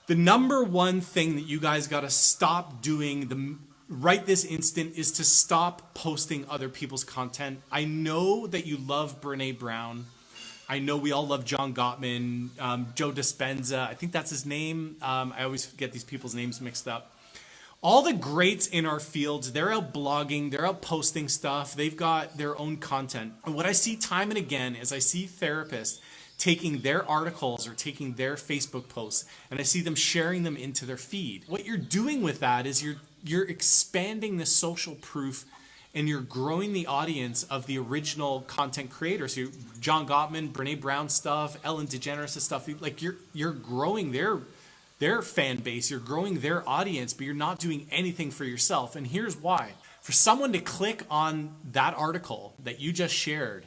The number one thing that you guys got to stop doing right this instant is to stop posting other people's content. I know that you love Brene Brown. I know we all love John Gottman, Joe Dispenza. I think that's his name. I always get these people's names mixed up. All the greats in our fields, they're out blogging, they're out posting stuff, they've got their own content. And what I see time and again is I see therapists taking their articles or taking their Facebook posts and I see them sharing them into their feed. What you're doing with that is you're expanding the social proof and you're growing the audience of the original content creators. So John Gottman, Brene Brown stuff, Ellen DeGeneres stuff, like you're growing their fan base, you're growing their audience, but you're not doing anything for yourself. And here's why. For someone to click on that article that you just shared,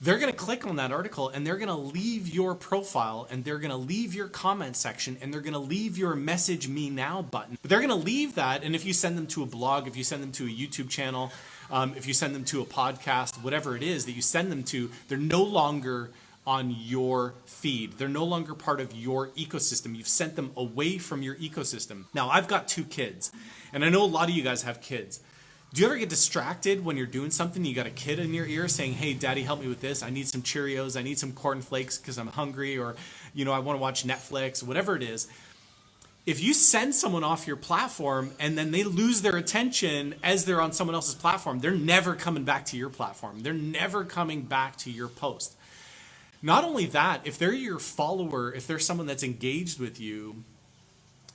they're going to click on that article and they're going to leave your profile and they're going to leave your comment section and they're going to leave your message me now button. But they're going to leave that, and if you send them to a blog, if you send them to a YouTube channel, if you send them to a podcast, whatever it is that you send them to, they're no longer on your feed. They're no longer part of your ecosystem. You've sent them away from your ecosystem. Now, I've got 2 kids, and I know a lot of you guys have kids. Do you ever get distracted when you're doing something? You got a kid in your ear saying, hey, daddy, help me with this. I need some Cheerios. I need some cornflakes because I'm hungry, or, I want to watch Netflix, whatever it is. If you send someone off your platform and then they lose their attention as they're on someone else's platform, they're never coming back to your platform. They're never coming back to your post. Not only that, if they're your follower, if they're someone that's engaged with you,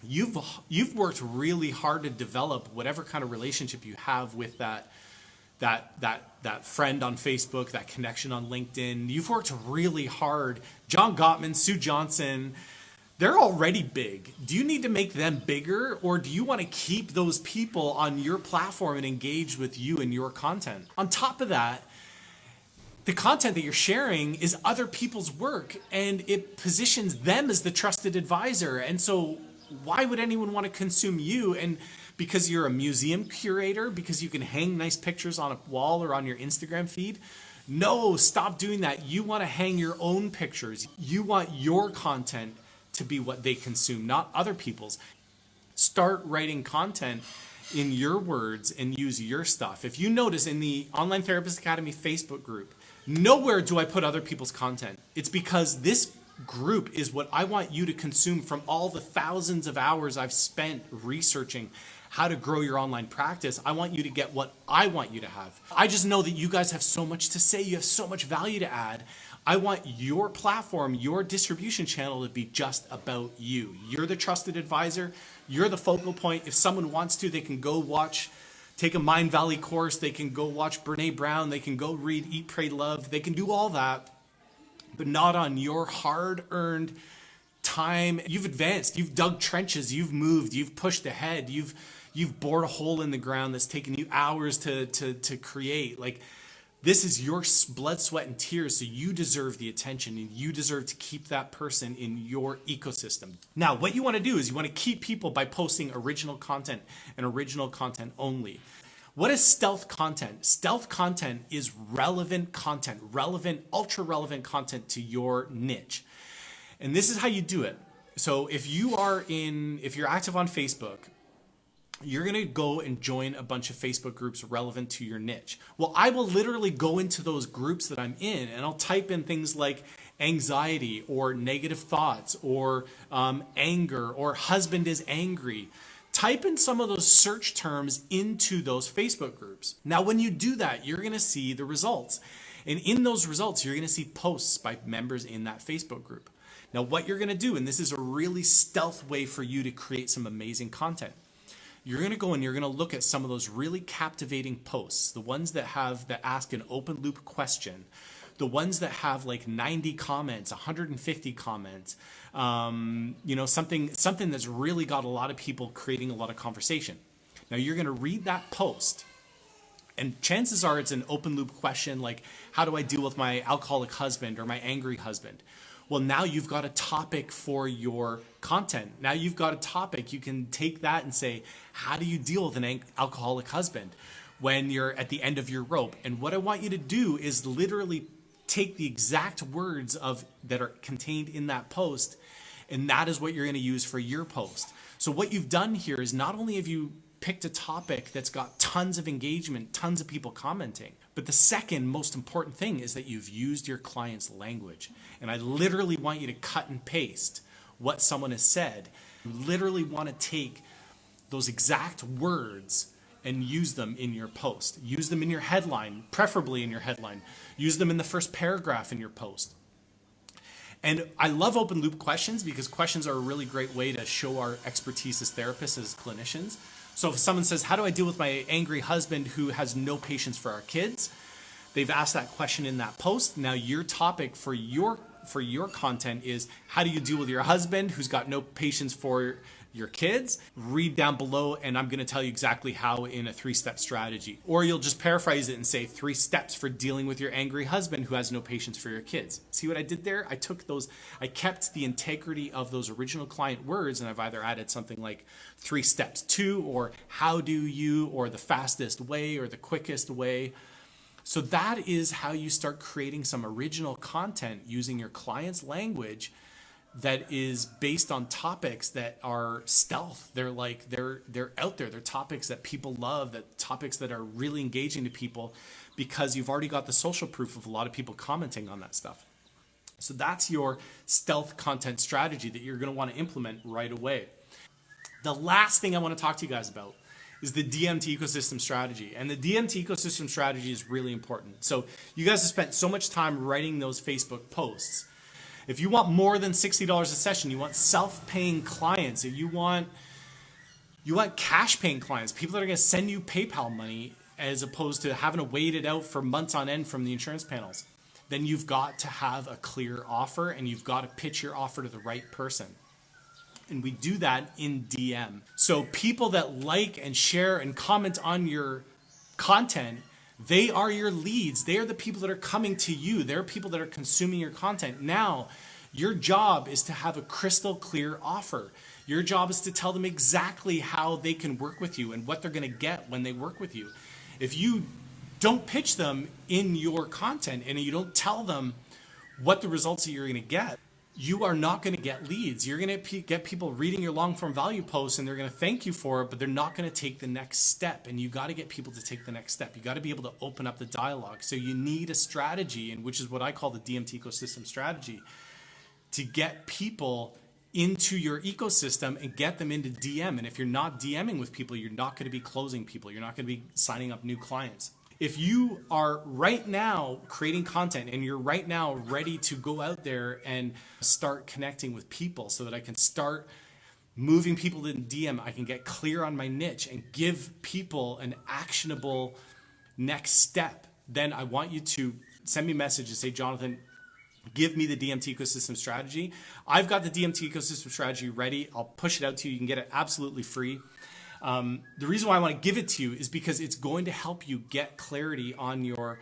you've worked really hard to develop whatever kind of relationship you have with that friend on Facebook, that connection on LinkedIn. You've worked really hard. John Gottman, Sue Johnson, they're already big. Do you need to make them bigger, or do you want to keep those people on your platform and engage with you and your content? On top of that, the content that you're sharing is other people's work and it positions them as the trusted advisor. And so why would anyone want to consume you? And because you're a museum curator, because you can hang nice pictures on a wall or on your Instagram feed? No, stop doing that. You want to hang your own pictures. You want your content to be what they consume, not other people's. Start writing content in your words and use your stuff. If you notice in the Online Therapist Academy Facebook group, nowhere do I put other people's content. It's because this group is what I want you to consume from all the thousands of hours I've spent researching how to grow your online practice. I want you to get what I want you to have. I just know that you guys have so much to say. You have so much value to add. I want your platform, your distribution channel to be just about you. You're the trusted advisor. You're the focal point. If someone wants to, they can go take a Mind Valley course. They can go watch Brene Brown. They can go read Eat, Pray, Love. They can do all that, but not on your hard-earned time. You've advanced. You've dug trenches. You've moved. You've pushed ahead. You've bored a hole in the ground that's taken you hours to create. Like, this is your blood, sweat, and tears, so you deserve the attention and you deserve to keep that person in your ecosystem. Now, what you want to do is you want to keep people by posting original content and original content only. What is stealth content? Stealth content is relevant content, ultra relevant content to your niche. And this is how you do it. So if you're active on Facebook, you're going to go and join a bunch of Facebook groups relevant to your niche. Well, I will literally go into those groups that I'm in and I'll type in things like anxiety or negative thoughts or anger or husband is angry. Type in some of those search terms into those Facebook groups. Now, when you do that, you're going to see the results. And in those results, you're going to see posts by members in that Facebook group. Now, what you're going to do, and this is a really stealth way for you to create some amazing content, you're going to go and you're going to look at some of those really captivating posts, the ones that ask an open loop question, the ones that have like 90 comments, 150 comments, something that's really got a lot of people creating a lot of conversation. Now you're going to read that post, and chances are it's an open loop question like, how do I deal with my alcoholic husband or my angry husband? Well, now you've got a topic for your content. Now you've got a topic. You can take that and say, how do you deal with an alcoholic husband when you're at the end of your rope? And what I want you to do is literally take the exact words that are contained in that post And that is what you're going to use for your post. So what you've done here is not only have you picked a topic that's got tons of engagement, tons of people commenting, but the second most important thing is that you've used your client's language. And I literally want you to cut and paste what someone has said. You literally want to take those exact words and use them in your post. Use them in your headline, preferably in your headline. Use them in the first paragraph in your post. And I love open loop questions because questions are a really great way to show our expertise as therapists, as clinicians. So if someone says, how do I deal with my angry husband who has no patience for our kids? They've asked that question in that post. Now your topic for your content is, how do you deal with your husband who's got no patience for your kids? Read down below and I'm going to tell you exactly how in a 3-step strategy. Or you'll just paraphrase it and say 3 steps for dealing with your angry husband who has no patience for your kids. See what I did there? I kept the integrity of those original client words, and I've either added something like 3 steps to, or how do you, or the fastest way, or the quickest way. So that is how you start creating some original content using your client's language that is based on topics that are stealth. They're out there. They're topics that people love, that topics that are really engaging to people because you've already got the social proof of a lot of people commenting on that stuff. So that's your stealth content strategy that you're going to want to implement right away. The last thing I want to talk to you guys about is the DMT ecosystem strategy. And the DMT ecosystem strategy is really important. So you guys have spent so much time writing those Facebook posts. If you want more than $60 a session, you want self-paying clients, if you want cash-paying clients, people that are going to send you PayPal money as opposed to having to wait it out for months on end from the insurance panels, then you've got to have a clear offer and you've got to pitch your offer to the right person. And we do that in DM. So people that like and share and comment on your content, they are your leads. They are the people that are coming to you. They're people that are consuming your content. Now, your job is to have a crystal clear offer. Your job is to tell them exactly how they can work with you and what they're going to get when they work with you. If you don't pitch them in your content and you don't tell them what the results that you're going to get, you are not going to get leads. You're going to get people reading your long form value posts and they're going to thank you for it, but they're not going to take the next step. And you got to get people to take the next step. You got to be able to open up the dialogue. So you need a strategy, and which is what I call the DMT ecosystem strategy, to get people into your ecosystem and get them into DM. And if you're not DMing with people, you're not going to be closing people. You're not going to be signing up new clients. If you are right now creating content and you're right now ready to go out there and start connecting with people so that I can start moving people to DM, I can get clear on my niche and give people an actionable next step, then I want you to send me a message and say, Jonathan, give me the DMT ecosystem strategy. I've got the DMT ecosystem strategy ready. I'll push it out to you. You can get it absolutely free. The reason why I want to give it to you is because it's going to help you get clarity on your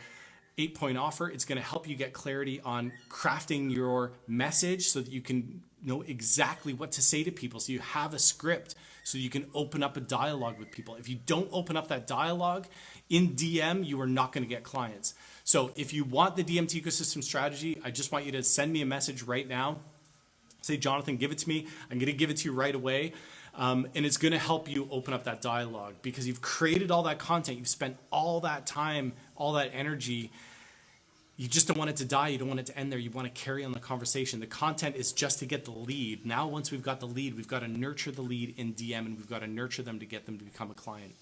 8-point offer. It's going to help you get clarity on crafting your message so that you can know exactly what to say to people. So you have a script so you can open up a dialogue with people. If you don't open up that dialogue in DM, you are not going to get clients. So if you want the DMT ecosystem strategy, I just want you to send me a message right now. Say, Jonathan, give it to me. I'm going to give it to you right away. And it's going to help you open up that dialogue because you've created all that content. You've spent all that time, all that energy. You just don't want it to die. You don't want it to end there. You want to carry on the conversation. The content is just to get the lead. Now, once we've got the lead, we've got to nurture the lead in DM and we've got to nurture them to get them to become a client.